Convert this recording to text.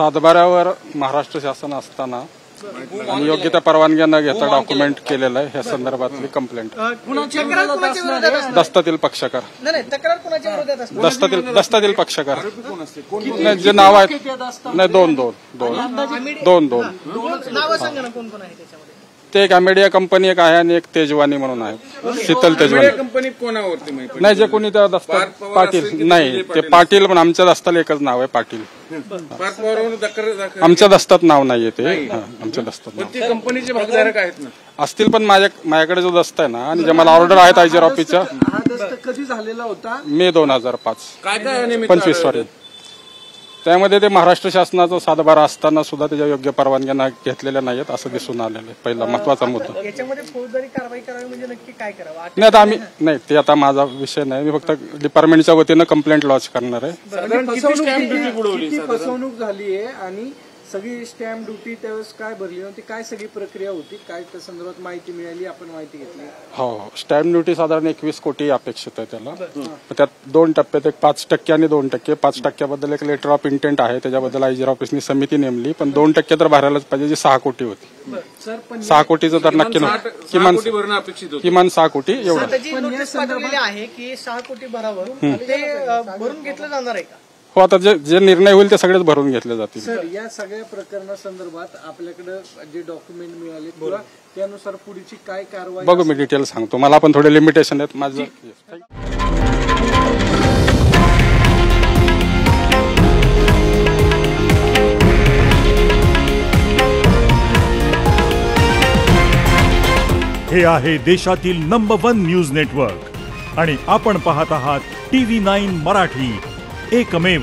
सातबाऱ्यावर महाराष्ट्र शासन असताना आणि योग्य त्या परवानग्या न घेता डॉक्युमेंट केलेलं आहे ह्या संदर्भातली कंप्लेंट दस्तातील पक्षकार दस्तातील पक्षकार नाही जे नाव आहेत नाही दोन ते एक अमेडिया कंपनी एक आहे आणि एक तेजवानी म्हणून आहे शीतल तेजवानी कंपनी कोणावरती नाही जे कोणी त्या दस्ता पाटील नाही ते पाटील पण आमच्या दस्ताला एकच नाव आहे पाटील आमच्या दस्तात नाव नाहीये ते आमच्या दस्तात कंपनीचे भागधारक आहेत ना असतील पण माझ्याकडे जो दस्ता आहे ना आणि जे मला ऑर्डर आहेत आयजीआर ऑफिसच्या कधी झालेला होता मे 2005 काय 25 सॉरी त्यामध्ये ते महाराष्ट्र शासनाचा सातबारा असताना सुद्धा त्याच्या योग्य परवानग्या घेतलेल्या नाहीत असं दिसून आलेलं आहे पहिला महत्वाचा मुद्दा याच्यामध्ये फौजदारी कारवाई करावी म्हणजे नक्की काय करावं नाही आता आम्ही नाही ते आता माझा विषय नाही मी फक्त डिपार्टमेंटच्या वतीनं कंप्लेंट लॉन्च करणार आहे फसवणूक झाली आहे आणि सगळी स्टॅम्प ड्युटी त्यावेळेस काय भरली नव्हती काय सगळी प्रक्रिया होती काय त्या संदर्भात माहिती मिळाली आपण माहिती घेतली हो स्टॅम्प ड्युटी साधारण 21 कोटी अपेक्षित आहे त्याला त्यात 2 टप्प्यात एक 5% आणि 2% 5% एक लेटर ऑफ इंटेंट आहे त्याच्याबद्दल आयजीआर ऑफिसनी समिती नेमली पण 2% तर भरायलाच पाहिजे जी 6 कोटी होती 6 कोटीचं तर नक्की किमान 6 कोटी एवढं आहे की 6 कोटी भरावं ते भरून घेतलं जाणार आहे का हो आता जे निर्णय होईल ते सगळेच भरून घेतले जातील सर या सगळ्या प्रकरणासंदर्भात आपल्याकडे जे डॉक्युमेंट मिळाले किंवा त्यानुसार पुढची काय कारवाई बघू मी डिटेल सांगतो मला पण थोडे लिमिटेशन आहेत माझं हे आहे देशातील नंबर 1 न्यूज नेटवर्क आणि आपण पाहत आहात TV9 मराठी एकमेव।